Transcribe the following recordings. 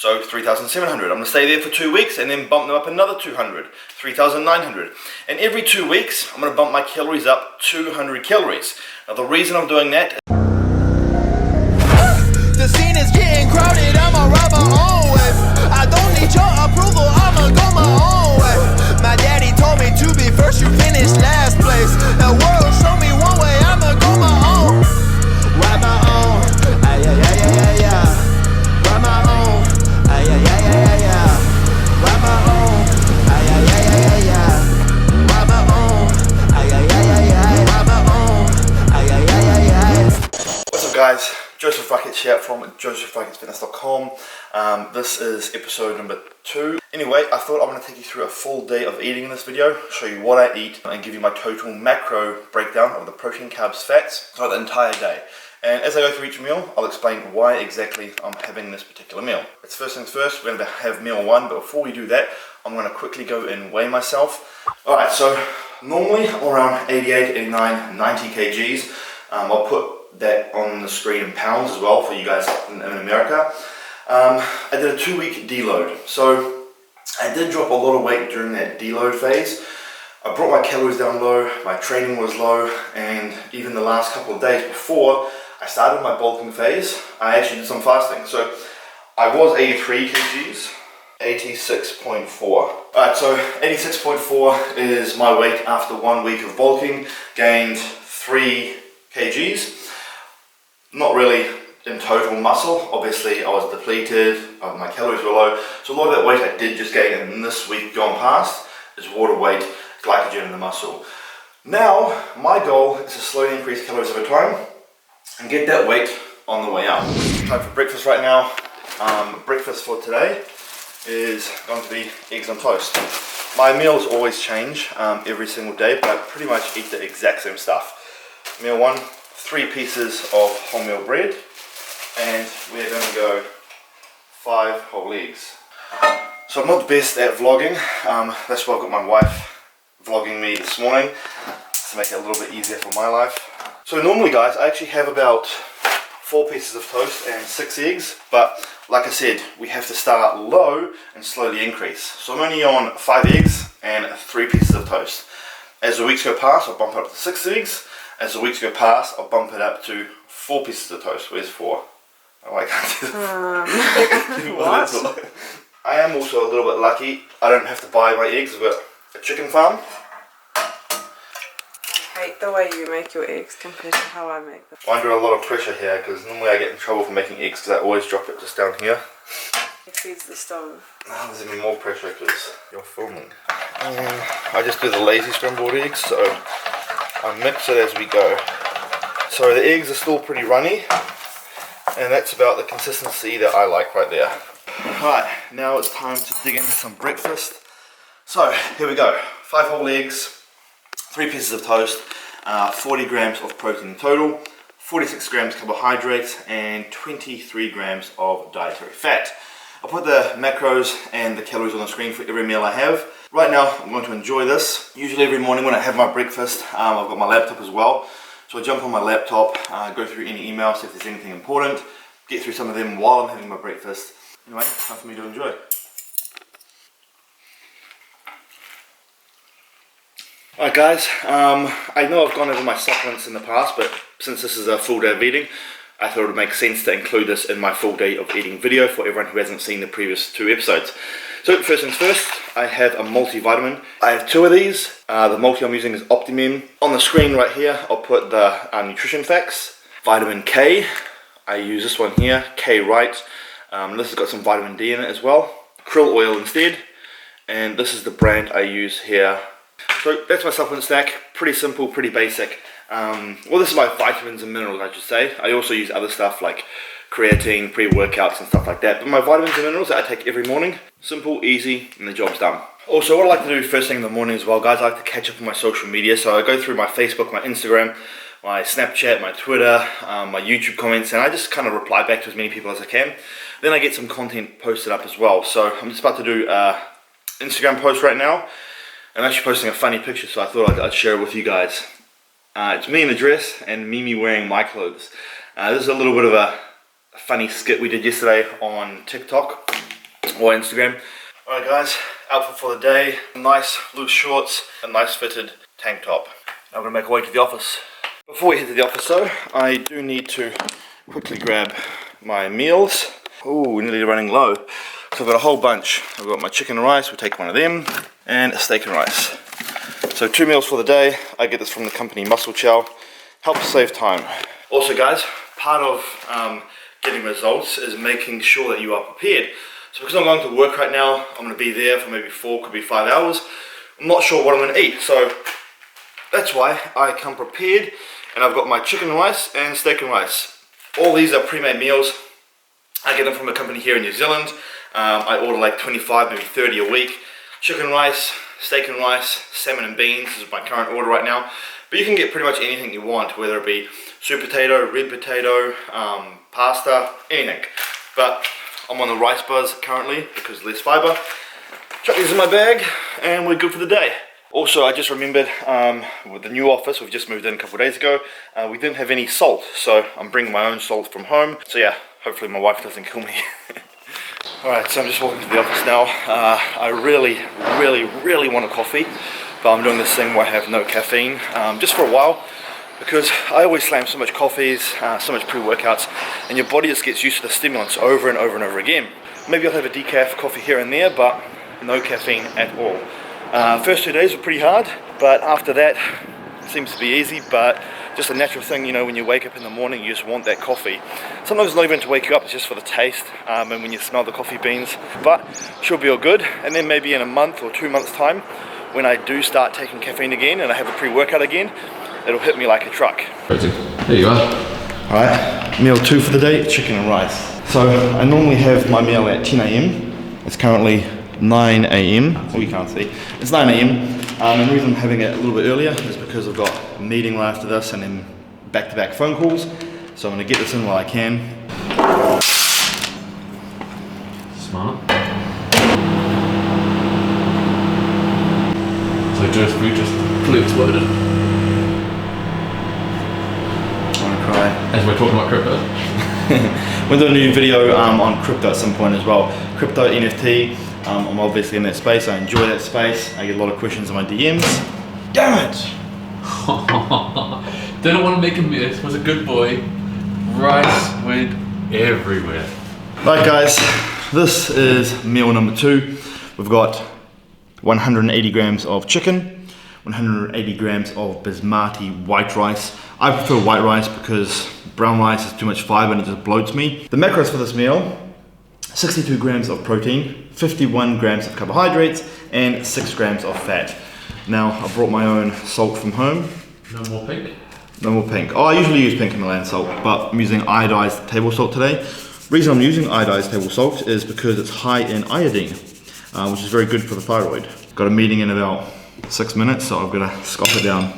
So 3,700. I'm going to stay there for 2 weeks and then bump them up another 200, 3,900. And every 2 weeks, I'm going to bump my calories up 200 calories. Now the reason I'm doing that, the scene is getting crowded, I'ma ride my own way. I don't need your approval, I'ma go my own way. My daddy told me to be first, you finish last place. The world show me one way, I'ma go my own. Ride my own, ay ay ay ay ay ay. Ride my own, ay ay ay ay ay ay. Ride my own, ay ay ay ay ay ay. Ride my own, ay ay ay ay ay. Ride my own, ay ay ay ay ay. what's up guys? Joseph Buckets here from josephbucketsfitness.com. This is episode number 2. Anyway, I thought I'm going to take you through a full day of eating in this video, show you what I eat, and give you my total macro breakdown of the protein, carbs, fats throughout the entire day. And as I go through each meal, I'll explain why exactly I'm having this particular meal. It's first things first, we're going to have meal 1, but before we do that, I'm going to quickly go and weigh myself. Alright, so normally I'm around 88, 89, 90 kgs. I'll put that on the screen in pounds as well for you guys in America. I did a 2-week deload, so I did drop a lot of weight during that deload phase. I brought my calories down low, my training was low, and even the last couple of days before I started my bulking phase, I actually did some fasting. So I was 83 kgs, 86.4. Alright, so 86.4 is my weight after 1 week of bulking, gained 3 kgs. Not really in total muscle, obviously I was depleted, my calories were low, so a lot of that weight I did just gain in this week gone past is water weight, glycogen in the muscle. Now, my goal is to slowly increase calories over time and get that weight on the way up. Time for breakfast right now. Breakfast for today is going to be eggs on toast. My meals always change every single day, but I pretty much eat the exact same stuff. Meal 1, 3 pieces of wholemeal bread, and we're going to go 5 whole eggs. So I'm not the best at vlogging, that's why I've got my wife vlogging me this morning to make it a little bit easier for my life. So normally guys, I actually have about 4 pieces of toast and 6 eggs, but like I said, we have to start low and slowly increase. So I'm only on 5 eggs and 3 pieces of toast. As the weeks go past, I'll bump it up to 6 eggs. As the weeks go past, I'll bump it up to 4 pieces of toast. Where's 4? Oh, I can't do that. What? I am also a little bit lucky. I don't have to buy my eggs. I've got a chicken farm. I hate the way you make your eggs compared to how I make them. I'm under a lot of pressure here because normally I get in trouble for making eggs because I always drop it just down here. It feeds the stove. Now there's even more pressure because you're filming. I just do the lazy scrambled eggs, so I mix it as we go. So the eggs are still pretty runny, and that's about the consistency that I like right there. Alright, now it's time to dig into some breakfast. So here we go, 5 whole eggs, 3 pieces of toast, 40 grams of protein in total, 46 grams carbohydrates, and 23 grams of dietary fat. I'll put the macros and the calories on the screen for every meal I have. Right now, I'm going to enjoy this. Usually every morning when I have my breakfast, I've got my laptop as well. So I jump on my laptop, go through any emails, see if there's anything important, get through some of them while I'm having my breakfast. Anyway, time for me to enjoy. Alright guys, I know I've gone over my supplements in the past, but since this is a full day of eating, I thought it would make sense to include this in my full day of eating video for everyone who hasn't seen the previous 2 episodes. So first things first, I have a multivitamin. I have 2 of these. The multi I'm using is Optimum. On the screen right here, I'll put the nutrition facts. Vitamin K, I use this one here, K Right. This has got some vitamin D in it as well. Krill oil instead. And this is the brand I use here. So that's my supplement stack. Pretty simple, pretty basic. Well, this is my vitamins and minerals, I should say. I also use other stuff like creatine, pre-workouts and stuff like that. But my vitamins and minerals that I take every morning, simple, easy, and the job's done. Also, what I like to do first thing in the morning as well, guys, I like to catch up on my social media. So I go through my Facebook, my Instagram, my Snapchat, my Twitter, my YouTube comments, and I just kind of reply back to as many people as I can. Then I get some content posted up as well. So I'm just about to do an Instagram post right now. I'm actually posting a funny picture, so I thought I'd share it with you guys. It's me in the dress and Mimi wearing my clothes. This is a little bit of a funny skit we did yesterday on TikTok. or Instagram. Alright guys, outfit for the day, nice loose shorts, a nice fitted tank top. I'm going to make our way to the office. Before we head to the office though, I do need to quickly grab my meals. Ooh, nearly running low. So I've got a whole bunch. I've got my chicken and rice, we'll take one of them, and a steak and rice. So 2 meals for the day. I get this from the company Muscle Chow. Helps save time. Also guys, part of getting results is making sure that you are prepared. So because I'm going to work right now, I'm going to be there for maybe 4, could be 5 hours. I'm not sure what I'm going to eat, so that's why I come prepared, and I've got my chicken and rice and steak and rice. All these are pre-made meals. I get them from a company here in New Zealand. I order like 25, maybe 30 a week. Chicken rice, steak and rice, salmon and beans is my current order right now. But you can get pretty much anything you want, whether it be sweet potato, red potato, pasta, anything. But I'm on the rice buzz currently because less fibre. Chuck these in my bag and we're good for the day. Also, I just remembered with the new office, we've just moved in a couple of days ago, we didn't have any salt, so I'm bringing my own salt from home. So yeah, hopefully my wife doesn't kill me. Alright, so I'm just walking to the office now. I really want a coffee, but I'm doing this thing where I have no caffeine, just for a while, because I always slam so much coffees, so much pre-workouts, and your body just gets used to the stimulants over and over and over again. Maybe I'll have a decaf coffee here and there, but no caffeine at all. First 2 days were pretty hard, but after that it seems to be easy, but just a natural thing, you know, when you wake up in the morning you just want that coffee. Sometimes it's not even to wake you up, it's just for the taste, and when you smell the coffee beans, but should be all good. And then maybe in a month or 2 months time, when I do start taking caffeine again and I have a pre-workout again, it'll hit me like a truck. There you are. Alright, meal 2 for the day, chicken and rice. So I normally have my meal at 10 AM, it's currently 9 AM, well you can't see, it's 9 AM, and the reason I'm having it a little bit earlier is because I've got a meeting right after this and then back-to-back phone calls, so I'm going to get this in while I can. Smart. So just we just fully exploded. I want to cry. As we're talking about crypto. We'll do a new video on crypto at some point as well. Crypto, NFT, I'm obviously in that space, I enjoy that space, I get a lot of questions in my DMs. Damn it! Didn't want to make a mess, was a good boy. Rice went everywhere. Right guys, this is meal number 2. We've got 180 grams of chicken, 180 grams of basmati white rice. I prefer white rice because brown rice is too much fibre and it just bloats me. The macros for this meal, 62 grams of protein, 51 grams of carbohydrates, and 6 grams of fat. Now, I brought my own salt from home. No more pink? No more pink. Oh, I usually use pink Himalayan salt, but I'm using iodized table salt today. The reason I'm using iodized table salt is because it's high in iodine, which is very good for the thyroid. Got a meeting in about 6 minutes, so I've got to scoff it down.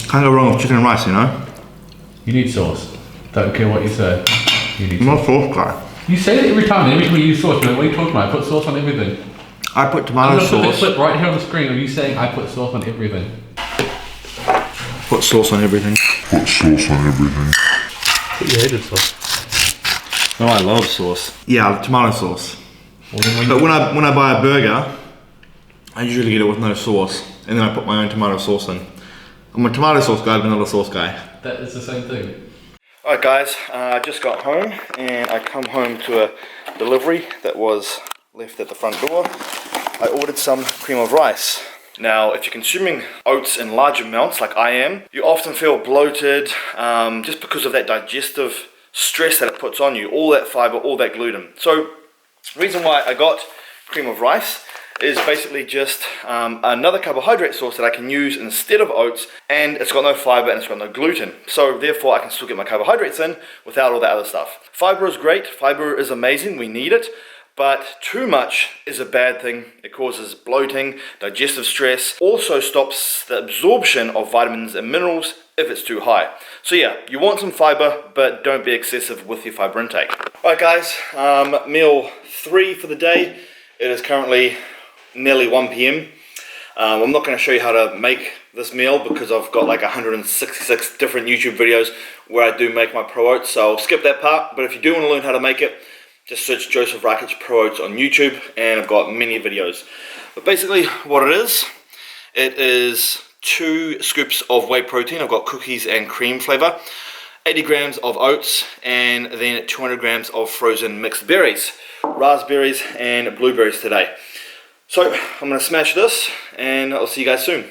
Can't go wrong with chicken and rice, you know? You need sauce. Don't care what you say. You need I'm not a sauce guy. You say that every time you use sauce, but what are you talking about? I put sauce on everything. I put tomato I'm gonna put sauce. the clip right here on the screen of you saying I put sauce on everything. Put sauce on everything. Put sauce on everything. But you hated sauce. No, I love sauce. Yeah, tomato sauce. Well, then But when I buy a burger, I usually get it with no sauce, and then I put my own tomato sauce in. I'm a tomato sauce guy, vanilla sauce guy. that is the same thing. Alright guys, I just got home and I come home to a delivery that was left at the front door. I ordered some cream of rice. Now, if you're consuming oats in large amounts like I am, you often feel bloated just because of that digestive stress that it puts on you, all that fiber, all that gluten. So, the reason why I got cream of rice is basically just another carbohydrate source that I can use instead of oats, and it's got no fiber and it's got no gluten, so therefore I can still get my carbohydrates in without all that other stuff. Fiber is great, fiber is amazing, we need it, but too much is a bad thing. It causes bloating, digestive stress, also stops the absorption of vitamins and minerals if it's too high. So yeah, you want some fiber, but don't be excessive with your fiber intake. Alright guys, meal 3 for the day. It is currently nearly 1 PM. I'm not going to show you how to make this meal because I've got like 166 different YouTube videos where I do make my pro oats, so I'll skip that part. But if you do want to learn how to make it, Just search Joseph Rakic Pro Oats on YouTube and I've got many videos. But basically what it is 2 scoops of whey protein. I've got cookies and cream flavor, 80 grams of oats, and then 200 grams of frozen mixed berries, raspberries and blueberries today. So I'm going to smash this and I'll see you guys soon.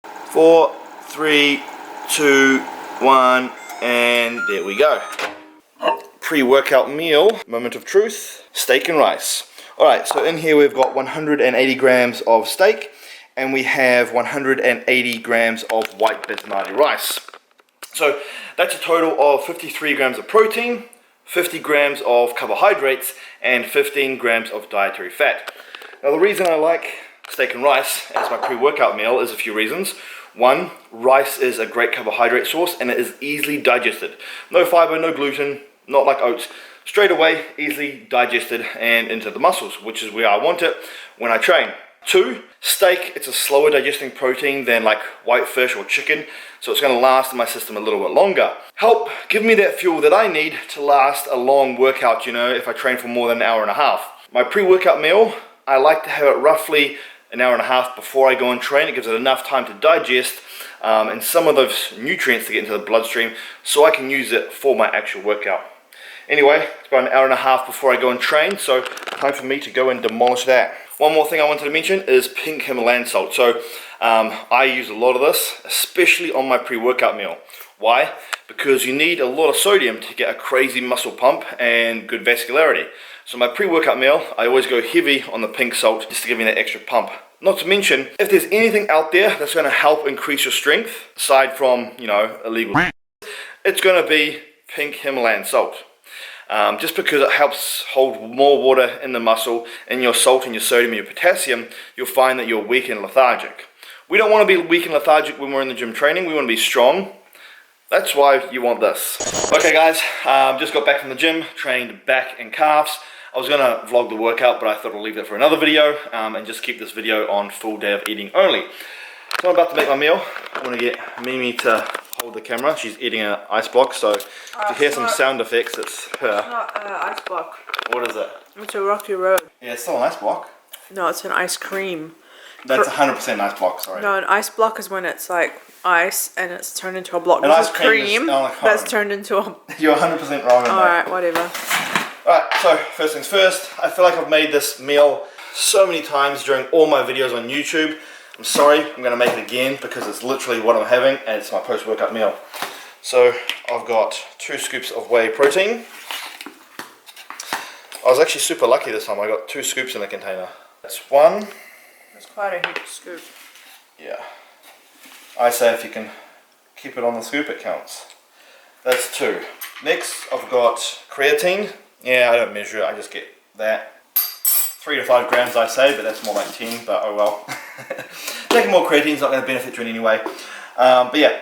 4, 3, 2, 1, and there we go. Pre-workout meal, moment of truth, steak and rice. Alright, so in here we've got 180 grams of steak and we have 180 grams of white basmati rice. So that's a total of 53 grams of protein, 50 grams of carbohydrates, and 15 grams of dietary fat. Now the reason I like steak and rice as my pre-workout meal is a few reasons. One, rice is a great carbohydrate source and it is easily digested. No fiber, no gluten, not like oats. Straight away, easily digested and into the muscles, which is where I want it when I train. 2, steak, it's a slower digesting protein than like white fish or chicken, so it's going to last in my system a little bit longer. Help give me that fuel that I need to last a long workout, you know, if I train for more than an hour and a half. My pre-workout meal, I like to have it roughly an hour and a half before I go and train. It gives it enough time to digest and some of those nutrients to get into the bloodstream so I can use it for my actual workout. Anyway, it's about an hour and a half before I go and train, so time for me to go and demolish that. One more thing I wanted to mention is pink Himalayan salt. So I use a lot of this, especially on my pre-workout meal. Why? Because you need a lot of sodium to get a crazy muscle pump and good vascularity. So my pre-workout meal, I always go heavy on the pink salt just to give me that extra pump. Not to mention, if there's anything out there that's going to help increase your strength, aside from, you know, illegal, it's going to be pink Himalayan salt. Just because it helps hold more water in the muscle, and your salt and your sodium and your potassium, you'll find that you're weak and lethargic. We don't want to be weak and lethargic when we're in the gym training. We want to be strong. That's why you want this. Okay guys, just got back from the gym, trained back and calves. I was going to vlog the workout, but I thought I'll leave that for another video and just keep this video on full day of eating only. So I'm about to make my meal. I'm going to get Mimi to hold the camera. She's eating an ice block, so if you hear some sound effects, it's her. It's not an ice block. What is it? It's a rocky road. Yeah, it's still an ice block. No, it's an ice cream. That's 100% ice block, sorry. No, an ice block is when it's like ice and it's turned into a block. An This is ice cream is cream on a cone. that's turned into a... You're 100% wrong on that. Alright, whatever. Alright, so first things first, I feel like I've made this meal so many times during all my videos on YouTube. I'm sorry, I'm going to make it again because it's literally what I'm having and it's my post-workout meal. So I've got 2 scoops of whey protein. I was actually super lucky this time, I got 2 scoops in the container. That's 1. It's quite a huge scoop. Yeah. I say if you can keep it on the scoop, it counts. That's 2. Next, I've got creatine. Yeah, I don't measure it, I just get that. 3 to 5 grams I say, but that's more like 10, but oh well. Taking more creatine is not going to benefit you in any way. But yeah,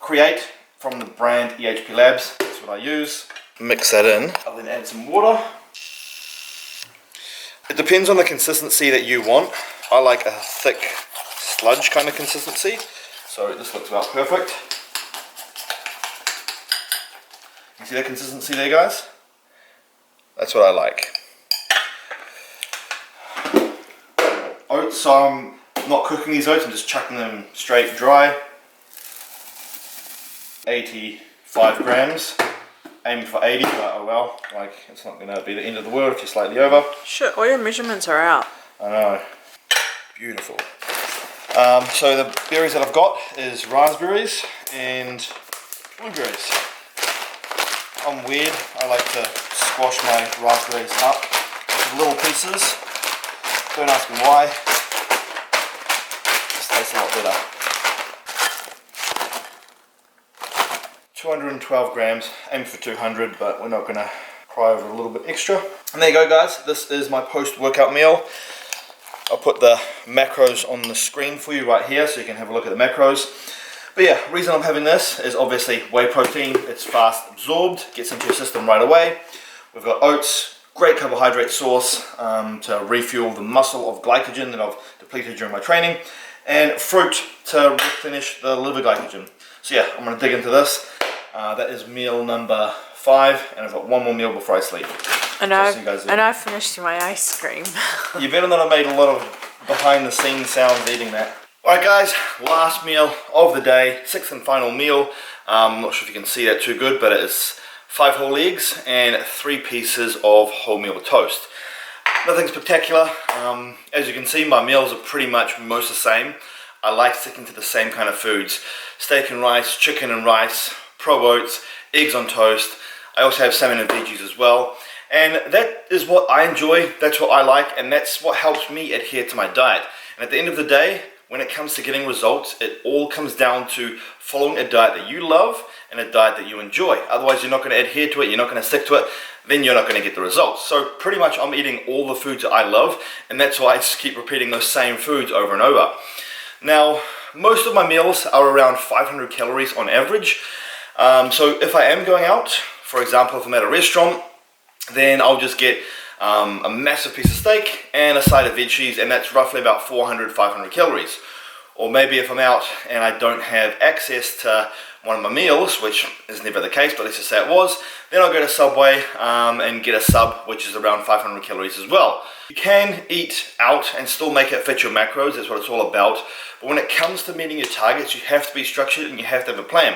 Create from the brand EHP Labs, that's what I use. Mix that in. I'll then add some water. It depends on the consistency that you want. I like a thick sludge kind of consistency, so this looks about perfect. You see that consistency there, guys? That's what I like. Oats, so I'm not cooking these oats, I'm just chucking them straight dry. 85 grams. Aiming for 80, but oh well, like it's not going to be the end of the world if you're slightly over. Shit, all your measurements are out. I know. Beautiful. So the berries that I've got is raspberries and blueberries. I'm weird, I like to squash my raspberries up into little pieces. Don't ask me why. This tastes a lot better. 212 grams, aim for 200, but we're not going to cry over a little bit extra. And there you go guys, this is my post-workout meal. I'll put the macros on the screen for you right here so you can have a look at the macros. But yeah, the reason I'm having this is obviously whey protein. It's fast absorbed, gets into your system right away. We've got oats, great carbohydrate source to refuel the muscle of glycogen that I've depleted during my training, and fruit to replenish the liver glycogen. So yeah, I'm going to dig into this. That is meal number 5, and I've got one more meal before I sleep. And So I'll see you guys then. I finished my ice cream. You better not have made a lot of behind the scenes sounds eating that. Alright guys, last meal of the day, 6th and final meal. I'm not sure if you can see that too good, but it's 5 whole eggs and 3 pieces of wholemeal toast. Nothing spectacular. As you can see, my meals are pretty much most the same. I like sticking to the same kind of foods. Steak and rice, chicken and rice, pro oats, eggs on toast. I also have salmon and veggies as well. And that is what I enjoy, that's what I like, and that's what helps me adhere to my diet. And at the end of the day, when it comes to getting results, it all comes down to following a diet that you love and a diet that you enjoy. Otherwise, you're not going to adhere to it, you're not going to stick to it, then you're not going to get the results. So pretty much I'm eating all the foods that I love, and that's why I just keep repeating those same foods over and over. Now, most of my meals are around 500 calories on average. So if I am going out, for example, if I'm at a restaurant, then I'll just get a massive piece of steak and a side of veggies, and that's roughly about 400-500 calories. Or maybe if I'm out and I don't have access to one of my meals, which is never the case, but let's just say it was, then I'll go to Subway and get a sub, which is around 500 calories as well. You can eat out and still make it fit your macros, that's what it's all about. But when it comes to meeting your targets, you have to be structured and you have to have a plan.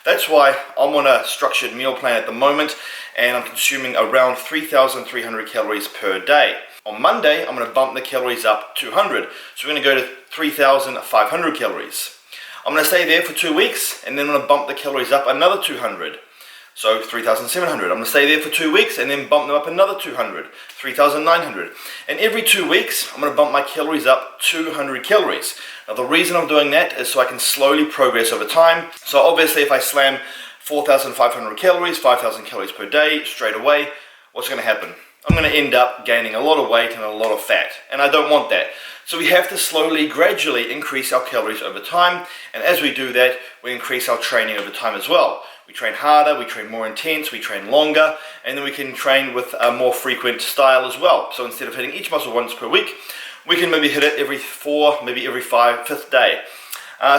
That's why I'm on a structured meal plan at the moment, and I'm consuming around 3,300 calories per day. On Monday, I'm going to bump the calories up 200, so we're going to go to 3,500 calories. I'm going to stay there for 2 weeks, and then I'm going to bump the calories up another 200. So 3,700. I'm going to stay there for 2 weeks and then bump them up another 200, 3,900. And every 2 weeks, I'm going to bump my calories up 200 calories. Now the reason I'm doing that is so I can slowly progress over time. So obviously if I slam 4,500 calories, 5,000 calories per day straight away, what's going to happen? I'm going to end up gaining a lot of weight and a lot of fat, and I don't want that. So we have to slowly, gradually increase our calories over time, and as we do that, we increase our training over time as well. We train harder, we train more intense, we train longer, and then we can train with a more frequent style as well. So instead of hitting each muscle once per week, we can maybe hit it every 4, maybe every 5th day.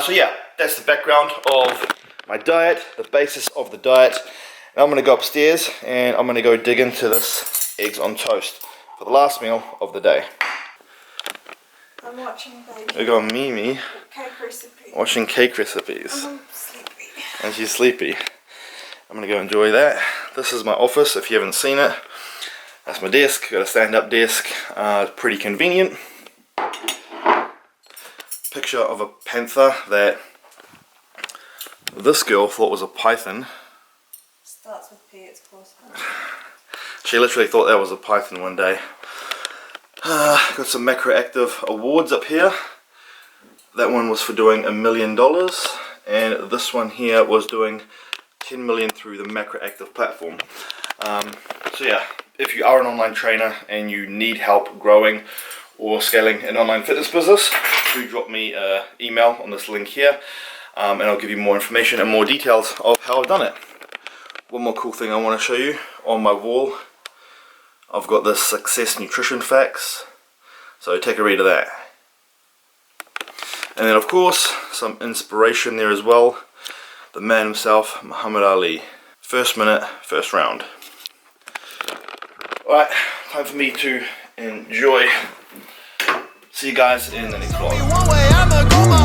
So yeah, that's the background of my diet, the basis of the diet. And I'm going to go upstairs and I'm going to go dig into this eggs on toast for the last meal of the day. I'm watching baby. We got Mimi Cake recipe. watching cake recipes. I'm sleepy. And she's sleepy. I'm going to go enjoy that. This is my office if you haven't seen it. That's my desk, got a stand-up desk, pretty convenient. Picture of a panther that this girl thought was a python. Starts with P, it's close. She literally thought that was a python one day. Got some macroactive awards up here. That one was for doing $1 million, and this one here was doing 10 million through the macroactive platform. So yeah, if you are an online trainer and you need help growing or scaling an online fitness business, do drop me an email on this link here, and I'll give you more information and more details of how I've done it. One more cool thing I want to show you on my wall. I've got this success nutrition facts, so take a read of that. And then of course some inspiration there as well. The man himself, Muhammad Ali. First minute, first round. Alright, time for me to enjoy. See you guys in the next vlog. One way, I'ma go my